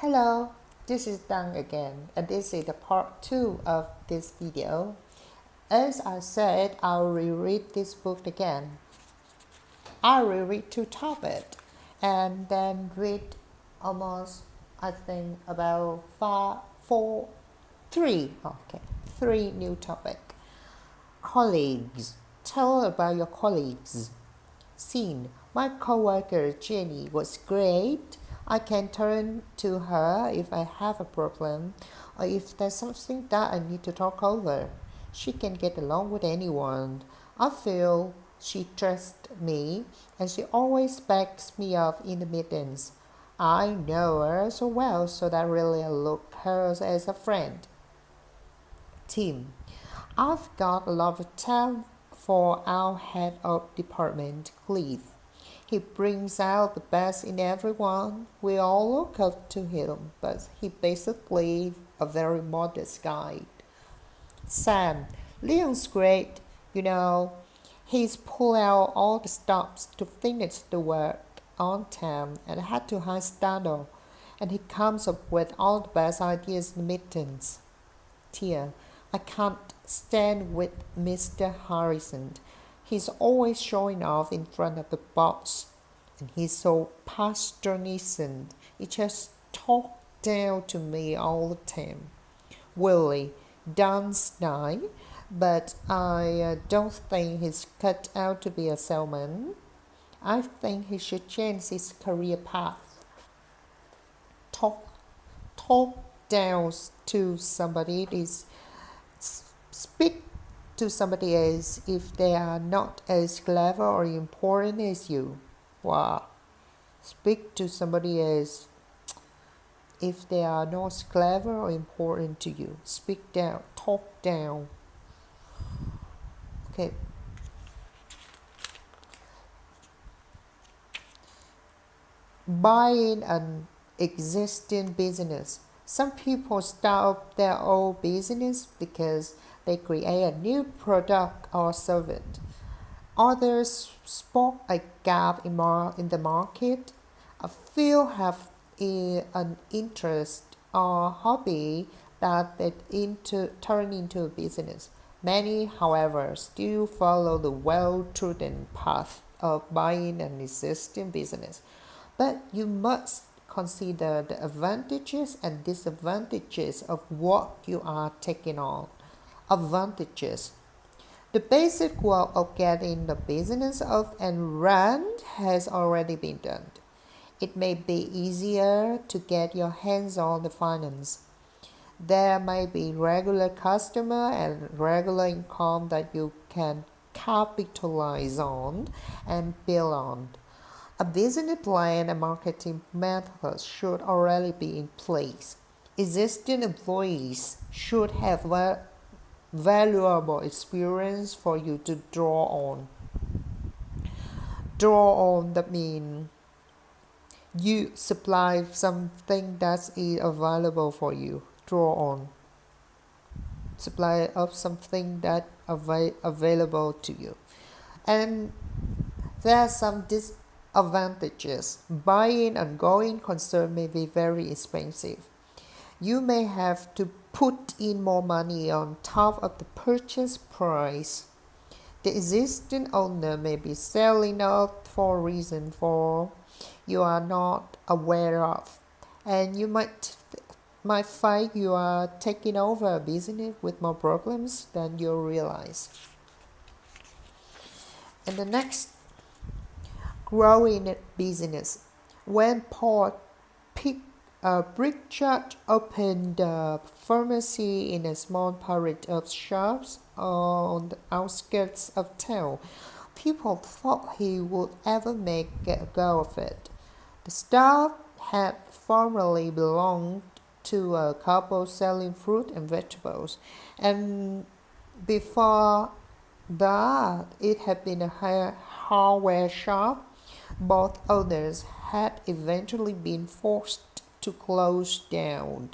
Hello, this is Dang again, and this is the part 2 of this video. As I said, I'll reread this book again. I'll reread two topics and then read almost, I think, about three new topics. Colleagues. Tell about your colleagues. Scene. My coworker Jenny was great. I can turn to her if I have a problem or if there's something that I need to talk over. She can get along with anyone. I feel she trusts me and she always backs me up in the meetings. I know her so well, so that really I look her as a friend. Team. I've got a lot of time for our head of department, Cliff. He brings out the best in everyone. We all look up to him, but he basically a very modest guy. Sam, Leon's great, you know. He's pulled out all the stops to finish the work on time and had to high standard, and he comes up with all the best ideas in meetings. Tia, I can't stand with Mr. Harrison. He's always showing off in front of the boss. And he's so patronizing. He just talks down to me all the time. Willie, Dan's nice, but I don't think he's cut out to be a salesman. I think he should change his career path. Talk, talk down to somebody is speak to somebody else if they are not as clever or important as you. Wow. Speak to somebody else if they are not clever or important to you. Speak down, talk down. Okay. Buying an existing business. Some people start up their own business because they create a new product or service. Others spot a gap in the market. A few have an interest or hobby that they turn into a business. Many, however, still follow the well-trodden path of buying an existing business. But you must consider the advantages and disadvantages of what you are taking on. Advantages. The basic work of getting the business up and run has already been done. It may be easier to get your hands on the finance. There may be regular customer and regular income that you can capitalize on and build on. A business plan and marketing methods should already be in place. Existing employees should have valuable experience for you to draw on. That means you supply something that is available for you. Draw on. Supply of something that available to you. And there are some disadvantages. Buying an ongoing concern may be very expensive. You may have to put in more money on top of the purchase price. The existing owner may be selling out for a reason you are not aware of, and you might find you are taking over a business with more problems than you realize. And the next, growing business. When Paul Pritchard opened a pharmacy in a small parish of shops on the outskirts of town, people thought he would ever make a go of it. The stall had formerly belonged to a couple selling fruit and vegetables, and before that it had been a hardware shop. Both owners had eventually been forced to close down.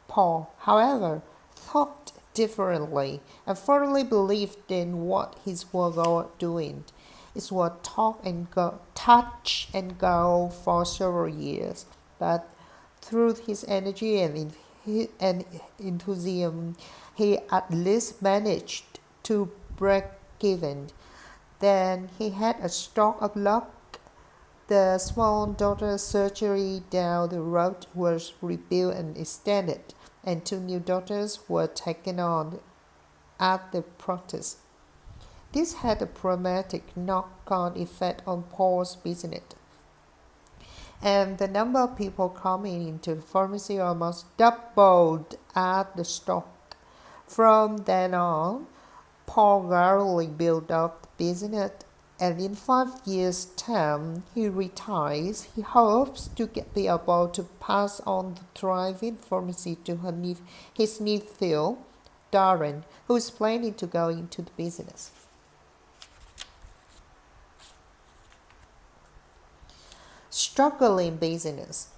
Paul, however, thought differently and firmly believed in what his was doing. It was touch and go for several years, but through his energy and enthusiasm, he at least managed to break even. Then he had a stroke of luck. The small daughter's surgery down the road was rebuilt and extended, and 2 new daughters were taken on at the protest. This had a dramatic knock-on effect on Paul's business, and the number of people coming into the pharmacy almost doubled at the stroke. From then on, Paul gradually built up the business, and in 5 years' time, he retires. He hopes to be able to pass on the thriving pharmacy to his nephew, Darren, who is planning to go into the business. Struggling business.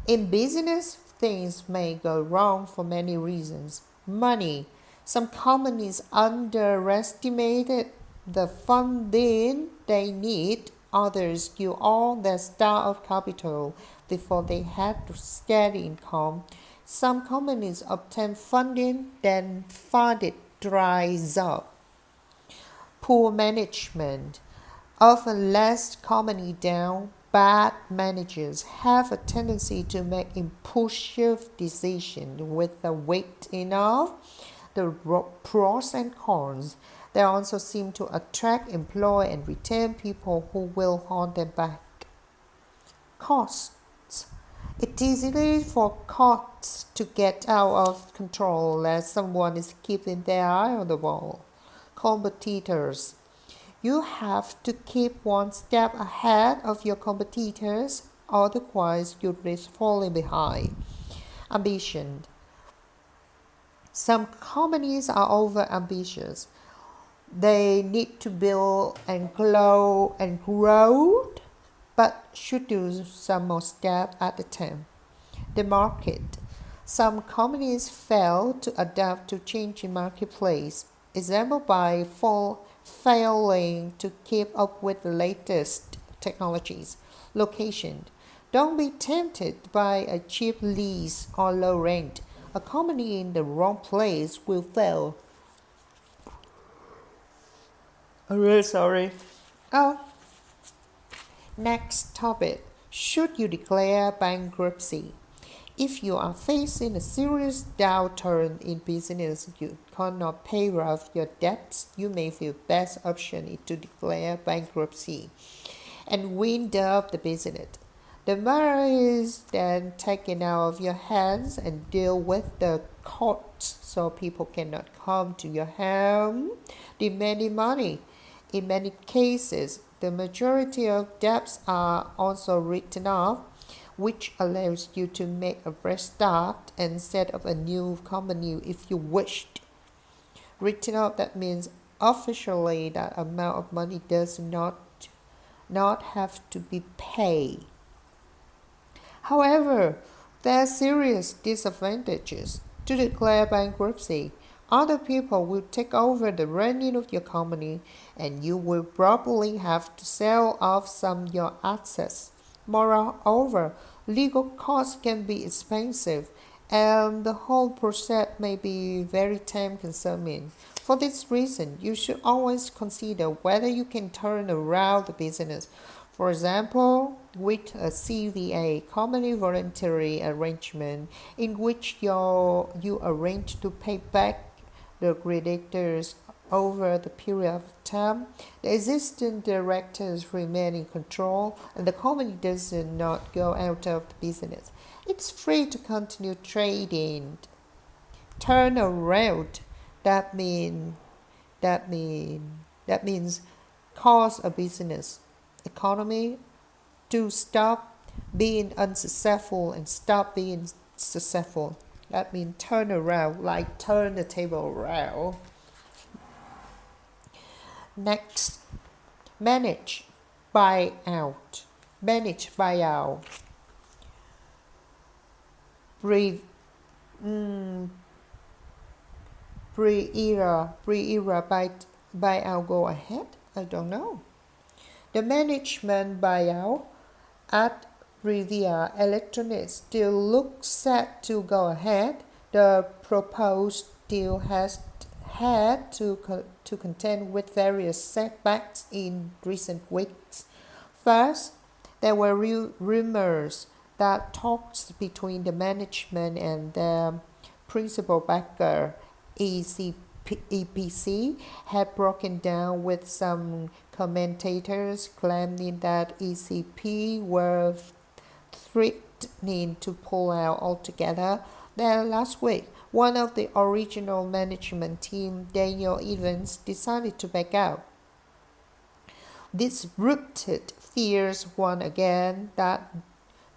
In business, things may go wrong for many reasons. Money. Some companies underestimated the funding they need. Others used all their startup capital before they had steady income. Some companies obtain funding, then fund it dries up. Poor management. Often lets company down. Bad managers have a tendency to make impulsive decisions without weighing off the pros and cons. They also seem to attract, employ, and retain people who will hold them back. Costs. It's easy for costs to get out of control as someone is keeping their eye on the ball. Competitors. You have to keep one step ahead of your competitors, otherwise you risk falling behind. Ambition. Some companies are over-ambitious. They need to build and grow, but should do some more steps at a time. The market. Some companies fail to adapt to changing marketplace. Example by failing to keep up with the latest technologies. Location. Don't be tempted by a cheap lease or low rent. A company in the wrong place will fail. I'm really sorry. Next topic. Should you declare bankruptcy? If you are facing a serious downturn in business, you cannot pay off your debts, you may feel best option is to declare bankruptcy and wind up the business. The matter is then taken out of your hands and deal with the courts so people cannot come to your home demanding money. In many cases, the majority of debts are also written off, which allows you to make a fresh start and set up a new company if you wished. Written off, that means officially that amount of money does not have to be paid. However, there are serious disadvantages to declare bankruptcy. Other people will take over the running of your company, and you will probably have to sell off some of your assets. Moreover, legal costs can be expensive, and the whole process may be very time-consuming. For this reason, you should always consider whether you can turn around the business. For example, with a CVA, company voluntary arrangement, in which you arrange to pay back the creditors over the period of time, the existing directors remain in control and the company does not go out of the business. It's free to continue trading. Turn around. That means cause a business economy to stop being unsuccessful and stop being successful. That means turn around, like turn the table around. Next, manage buyout. Manage buyout. Pre-era buyout go ahead? I don't know. The management buyout at Reread Electronics still looks set to go ahead. The proposed deal has had to contend with various setbacks in recent weeks. First, there were rumors that talks between the management and the principal backer, EPC, had broken down, with some commentators claiming that ECP were threatening to pull out altogether. Then last week, one of the original management team, Daniel Evans, decided to back out. This rooted fears once again that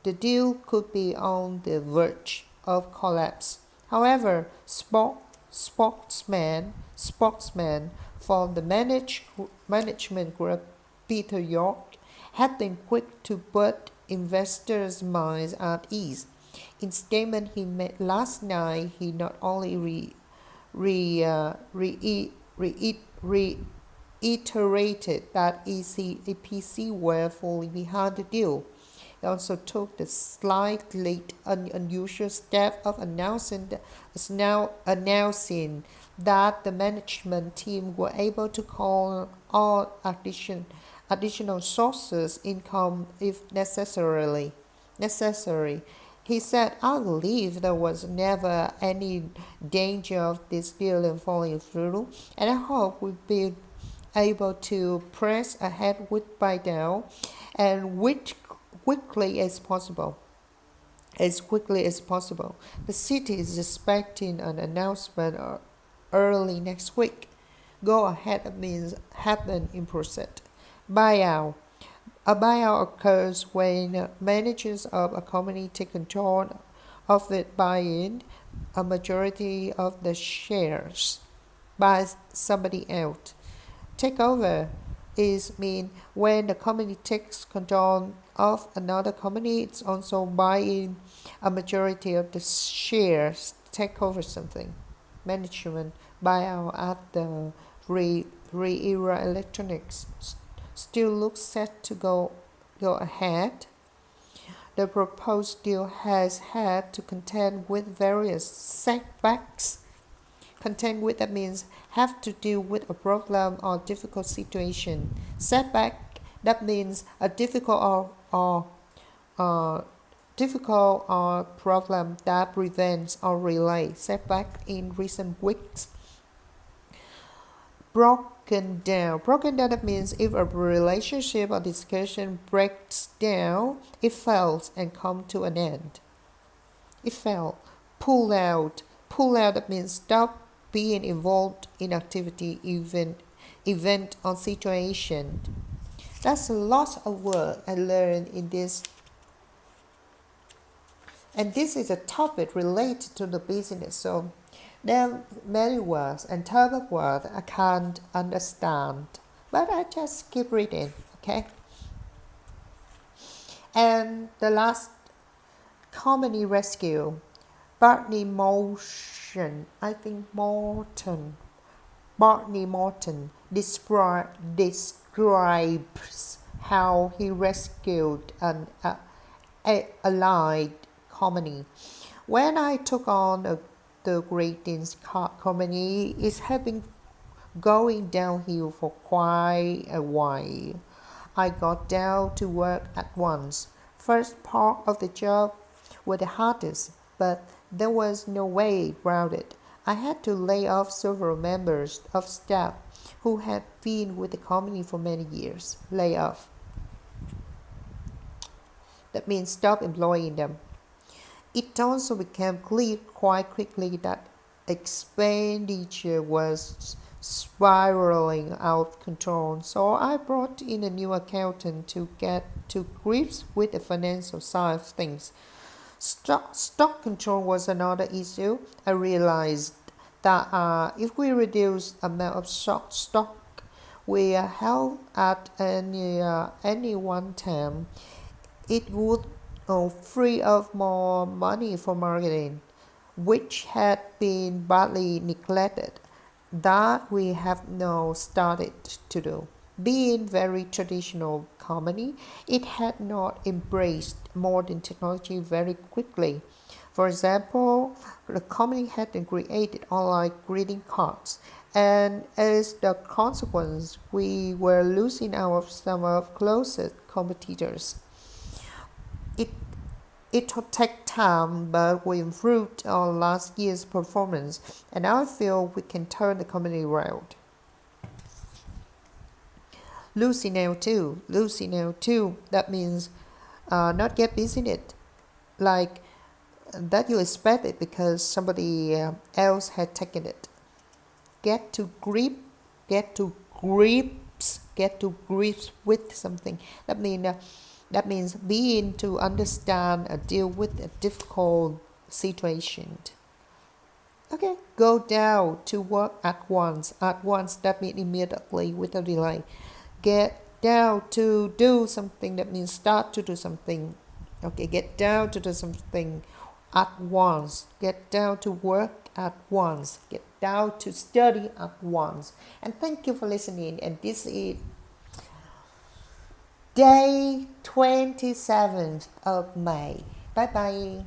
the deal could be on the verge of collapse. However, spokesman from the management group, Peter York, had been quick to put investors' minds at ease. In a statement he made last night, he not only reiterated that EPC were fully behind the deal. He also took the slightly unusual step of announcing that the management team were able to call on additional sources income if necessary. He said, "I believe there was never any danger of this deal falling through, and I hope we'll be able to press ahead with by now and with quickly as possible. The city is expecting an announcement early next week. Go ahead means happen in process. Buyout. A buyout occurs when managers of a company take control of it, buying a majority of the shares by somebody else. Takeover is mean when the company takes control of another company. It's also buying a majority of the shares. Take over something. Management buyout at the Reread Electronics still looks set to go ahead. The proposed deal has had to contend with various setbacks. Contend with, that means have to deal with a problem or difficult situation. Setback, that means a difficult or problem that prevents or relays setback in recent weeks. Broken down, that means if a relationship or discussion breaks down, it fails and comes to an end. It failed. Pull out, that means stop being involved in activity, event or situation. That's a lot of work I learned in this. And this is a topic related to the business. So there are many words and type of words I can't understand. But I just keep reading, okay? And the last, comedy rescue. Barney Morton describes how he rescued an allied company. When I took on the greetings company, it had been going downhill for quite a while. I got down to work at once. First part of the job was the hardest, but there was no way around it. I had to lay off several members of staff who had been with the company for many years. Lay off. That means stop employing them. It also became clear quite quickly that expenditure was spiraling out of control, so I brought in a new accountant to get to grips with the financial side of things. Stock control was another issue. I realized that if we reduce the amount of stock we held at any one time, it would free up more money for marketing, which had been badly neglected. That we have now started to do. Being very traditional comedy, it had not embraced modern technology very quickly. For example, the comedy had been created online greeting cards, and as the consequence, we were losing some of closest competitors. It it will take time, but we improved on last year's performance, and I feel we can turn the comedy around. Lucy now too. Lucy now too. That means not get busy in it. Like that you expect it because somebody else had taken it. Get to grip, get to grips, get to grips with something. That means being to understand and deal with a difficult situation. Okay, go down to work at once. At once, that means immediately with a delay. Get down to do something, that means start to do something. Okay, get down to do something at once. Get down to work at once. Get down to study at once. And thank you for listening. And this is day 27th of May. Bye bye.